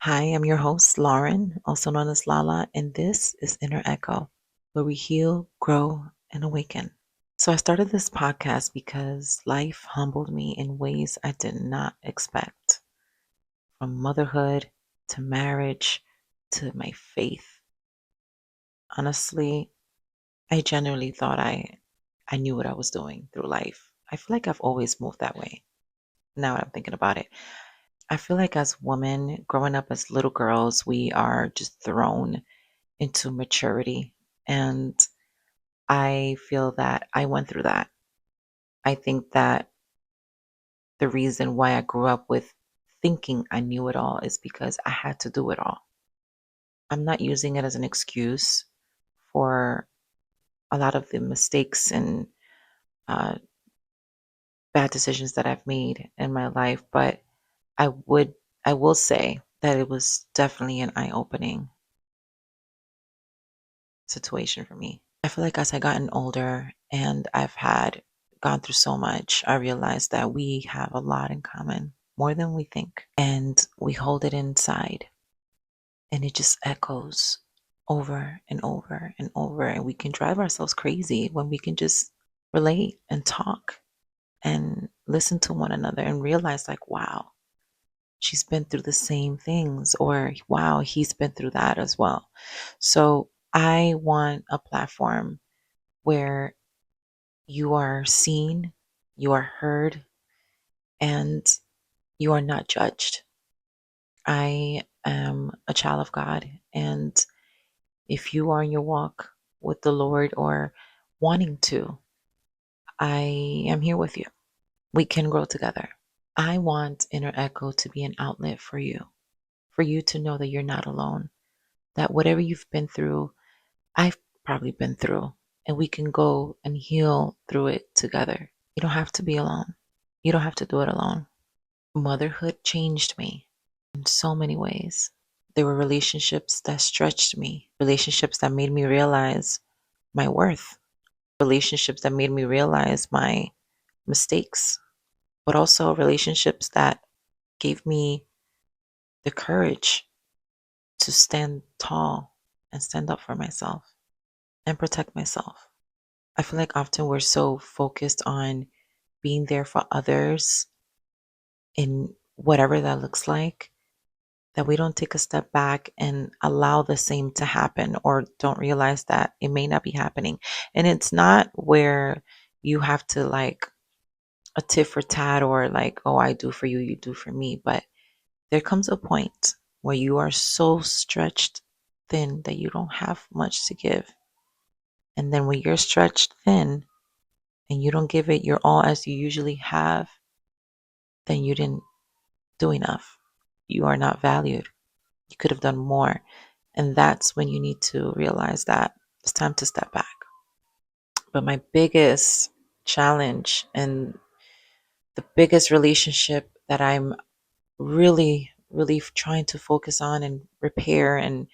Hi, I'm your host, Lauren, also known as Lala, and this is Inner Echo, where we heal, grow, and awaken. So, I started this podcast because life humbled me in ways I did not expect, from motherhood to marriage to my faith. Honestly, I genuinely thought I knew what I was doing through life. I feel like I've always moved that way. Now that I'm thinking about it, I feel like as women growing up as little girls, we are just thrown into maturity. And I feel that I went through that. I think that the reason why I grew up with thinking I knew it all is because I had to do it all. I'm not using it as an excuse for a lot of the mistakes and uh, bad decisions that I've made in my life, but I would, I will say that it was definitely an eye-opening situation for me. I feel like as I gotten older and I've had gone through so much, I realized that we have a lot in common, more than we think. And we hold it inside and it just echoes over and over and over. And we can drive ourselves crazy when we can just relate and talk and listen to one another and realize, like, wow, she's been through the same things, or wow, he's been through that as well. So I want a platform where you are seen, you are heard, and you are not judged. I am a child of God, and if you are in your walk with the Lord or wanting to, I am here with you. We can grow together. I want Inner Echo to be an outlet for you to know that you're not alone, that whatever you've been through, I've probably been through, and we can go and heal through it together. You don't have to be alone. You don't have to do it alone. Motherhood changed me in so many ways. There were relationships that stretched me, relationships that made me realize my worth, relationships that made me realize my mistakes, but also relationships that gave me the courage to stand tall and stand up for myself and protect myself. I feel like often we're so focused on being there for others in whatever that looks like that we don't take a step back and allow the same to happen, or don't realize that it may not be happening. And it's not where you have to like a tit for tat or like, oh, I do for you, you do for me. But there comes a point where you are so stretched thin that you don't have much to give. And then when you're stretched thin and you don't give it your all as you usually have, then you didn't do enough. You are not valued. You could have done more. And that's when you need to realize that it's time to step back. But my biggest challenge and the biggest relationship that I'm really trying to focus on and repair and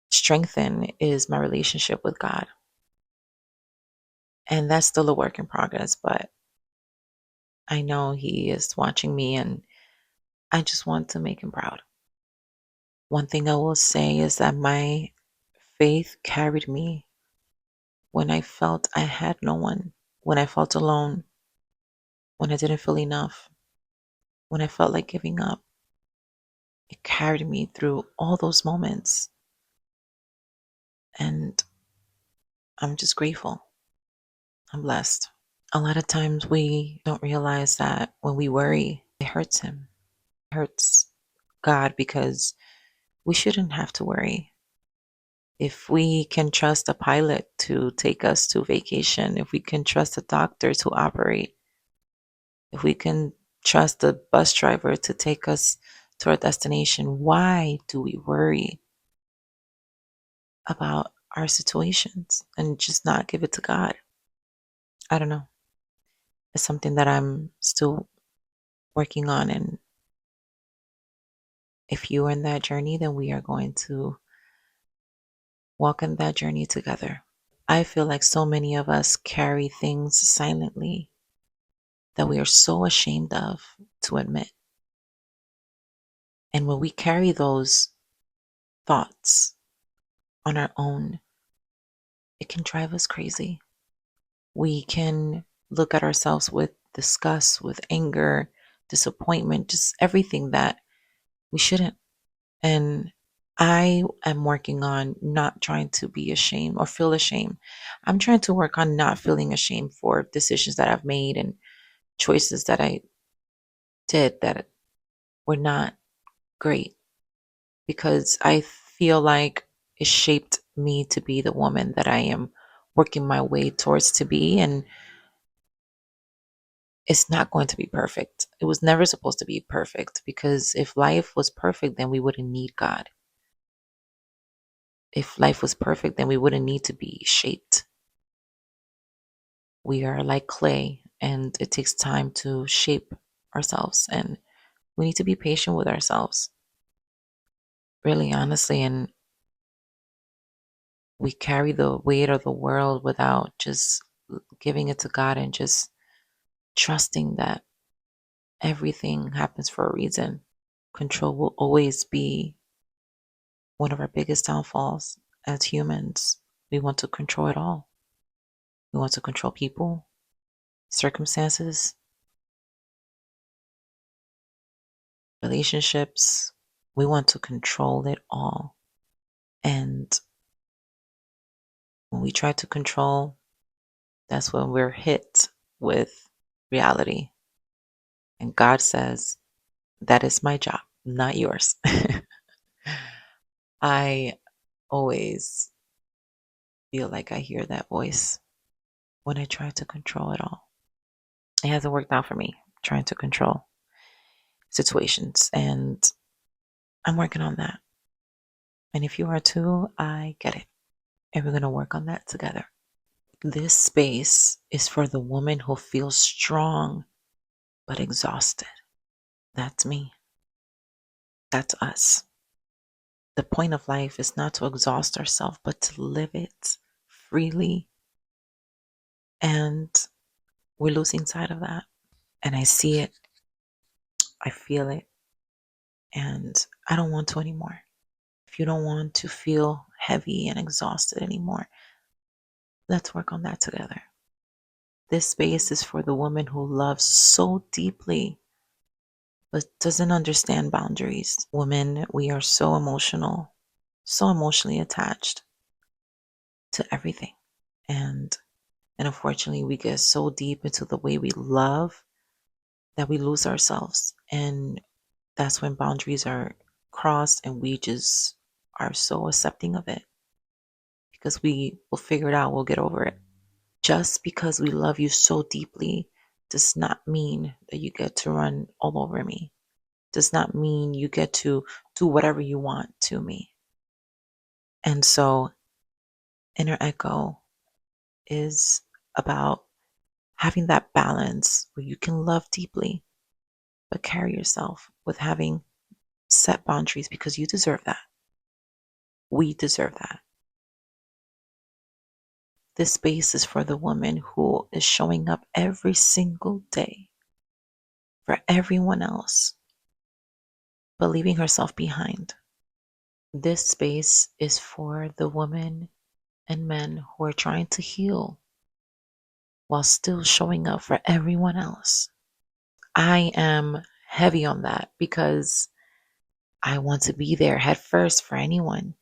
strengthen is my relationship with God. And that's still a work in progress, but I know He is watching me and I just want to make Him proud. One thing I will say is that my faith carried me when I felt I had no one, when I felt alone, when I didn't feel enough, when I felt like giving up. It carried me through all those moments. And I'm just grateful. I'm blessed. A lot of times we don't realize that when we worry, it hurts Him, it hurts God, because we shouldn't have to worry. If we can trust a pilot to take us to vacation, if we can trust a doctor to operate, if we can trust a bus driver to take us to our destination, why do we worry about our situations and just not give it to God? I don't know. It's something that I'm still working on. And if you're in that journey, then we are going to walk in that journey together. I feel like so many of us carry things silently that we are so ashamed of to admit. And when we carry those thoughts on our own, it can drive us crazy. We can look at ourselves with disgust, with anger, disappointment, just everything that we shouldn't. And I am working on not trying to be ashamed or feel ashamed. I'm trying to work on not feeling ashamed for decisions that I've made and choices that I did that were not great, because I feel like it shaped me to be the woman that I am working my way towards to be. And it's not going to be perfect. It was never supposed to be perfect, because if life was perfect, then we wouldn't need God. If life was perfect, then we wouldn't need to be shaped. We are like clay, and it takes time to shape ourselves, and we need to be patient with ourselves, really honestly. And we carry the weight of the world without just giving it to God and just trusting that everything happens for a reason. Control will always be one of our biggest downfalls as humans. We want to control it all. We want to control people, circumstances, relationships. We want to control it all. And when we try to control, that's when we're hit with reality. And God says, that is my job, not yours. I always feel like I hear that voice when I try to control it all. It hasn't worked out for me trying to control situations, and I'm working on that. And if you are too, I get it. And we're going to work on that together. This space is for the woman who feels strong but exhausted. That's me. That's us. The point of life is not to exhaust ourselves, but to live it freely. And we're losing sight of that. And I see it, I feel it, and I don't want to anymore. If you don't want to feel heavy and exhausted anymore, let's work on that together. This space is for the woman who loves so deeply but doesn't understand boundaries. Women, we are so emotional, so emotionally attached to everything. And unfortunately, we get so deep into the way we love that we lose ourselves. And that's when boundaries are crossed, and we just are so accepting of it because we will figure it out, we'll get over it. Just because we love you so deeply does not mean that you get to run all over me. Does not mean you get to do whatever you want to me. And so Inner Echo is about having that balance where you can love deeply but carry yourself with having set boundaries, because you deserve that. We deserve that. This space is for the woman who is showing up every single day for everyone else, but leaving herself behind. This space is for the women and men who are trying to heal while still showing up for everyone else. I am heavy on that because I want to be there head first for anyone.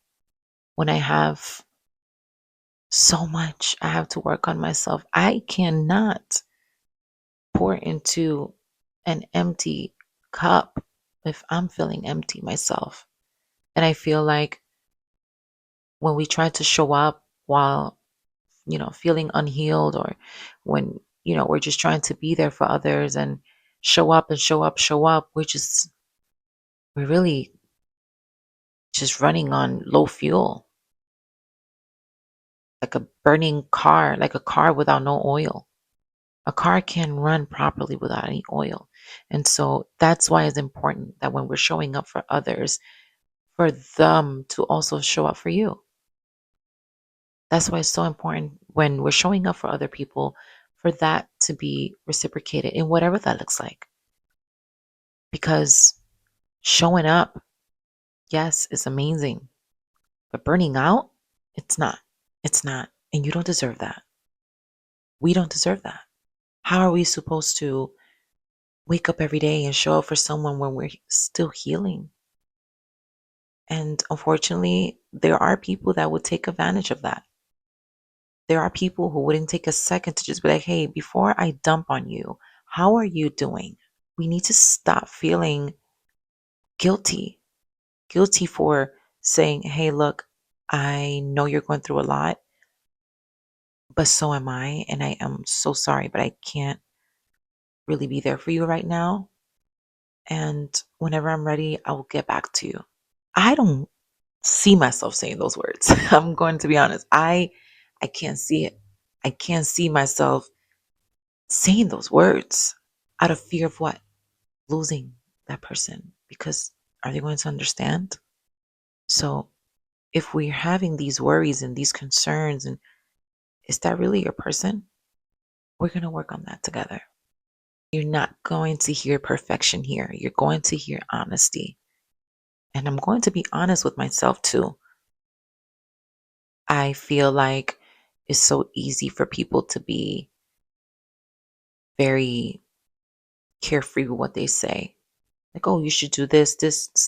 When I have so much I have to work on myself, I cannot pour into an empty cup if I'm feeling empty myself. And I feel like when we try to show up while, feeling unhealed, or when, we're just trying to be there for others and show up and show up, we're really just running on low fuel, like a burning car, like a car without no oil. A car can run properly without any oil. And so that's why it's important that when we're showing up for others, for them to also show up for you. That's why it's so important when we're showing up for other people, for that to be reciprocated in whatever that looks like. Because Showing up, yes, it's amazing. But burning out, it's not. It's not. And you don't deserve that. We don't deserve that. How are we supposed to wake up every day and show up for someone when we're still healing? And unfortunately, there are people that would take advantage of that. There are people who wouldn't take a second to just be like, hey, before I dump on you, how are you doing? We need to stop feeling guilty, guilty for saying, hey, look, I know you're going through a lot, but so am I. And I am so sorry, but I can't really be there for you right now. And whenever I'm ready, I will get back to you. I don't see myself saying those words. I'm going to be honest. I can't see it. I can't see myself saying those words out of fear of what? Losing that person. Because are they going to understand? So if we're having these worries and these concerns, and is that really your person? We're going to work on that together. You're not going to hear perfection here. You're going to hear honesty. And I'm going to be honest with myself too. I feel like it's so easy for people to be very carefree with what they say. Like, oh, you should do this,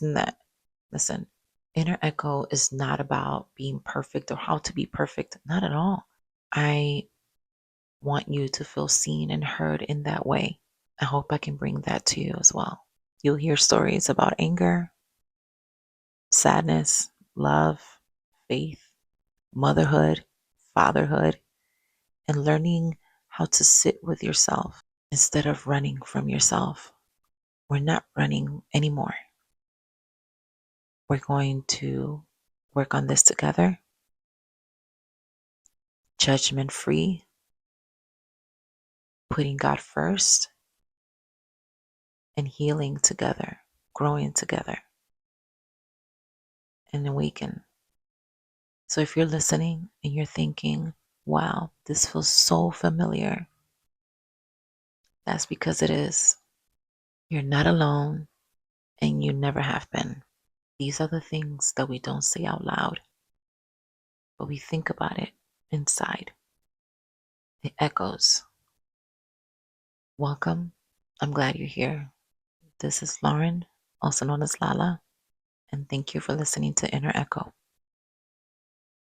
and that. Listen, inner echo is not about being perfect or how to be perfect. Not at all. I want you to feel seen and heard in that way. I hope I can bring that to you as well. You'll hear stories about anger, sadness, love, faith, motherhood, fatherhood, and learning how to sit with yourself instead of running from yourself. We're not running anymore. We're going to work on this together, judgment free, putting God first, and healing together, growing together, and awaken. So if you're listening and you're thinking, wow, this feels so familiar, that's because it is. You're not alone, and you never have been. These are the things that we don't say out loud, but we think about it inside. It echoes. Welcome. I'm glad you're here. This is Lauren, also known as Lala, and thank you for listening to Inner Echo.